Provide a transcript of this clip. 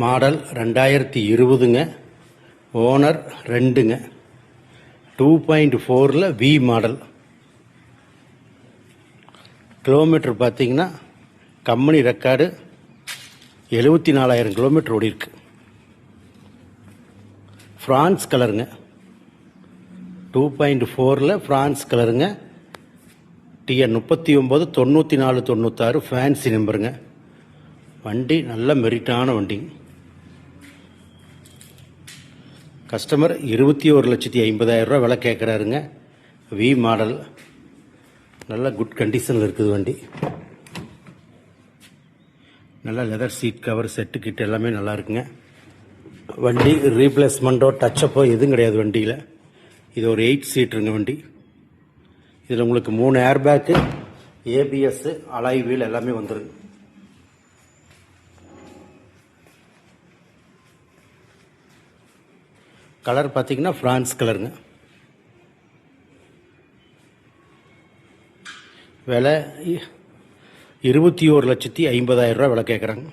Model 2020ங்க. Owner 2ங்க. 2.4ல் வி மாடல். கிலோமீட்டர் பார்த்தீங்கன்னா கம்பெனி ரெக்கார்டு 74,000 கிலோமீட்டர் ஓடி இருக்கு. ஃப்ரான்ஸ் கலருங்க. 2.4ல் ஃப்ரான்ஸ் கலருங்க. டிஎன் 39 94 96 ஃபேன்சி நம்பருங்க. வண்டி நல்ல மெரிட்டான வண்டி. கஸ்டமர் 21,50,000 விலை கேட்குறாருங்க. V model. நல்ல குட் கண்டிஷனில் இருக்குது வண்டி. நல்லா leather seat cover set kit எல்லாமே நல்லா இருக்குங்க. வண்டி ரீப்ளேஸ்மெண்ட்டோ டச்சப்போ எதுவும் கிடையாது வண்டியில். இது ஒரு 8 சீட்டுங்க வண்டி. இதில் உங்களுக்கு 3 airbag, ABS, alloy wheel எல்லாமே வந்துடும். கலர் பார்த்தீங்கன்னா ஃப்ரான்ஸ் கலருங்க. விலை 21,50,000 விலை கேட்குறாங்க.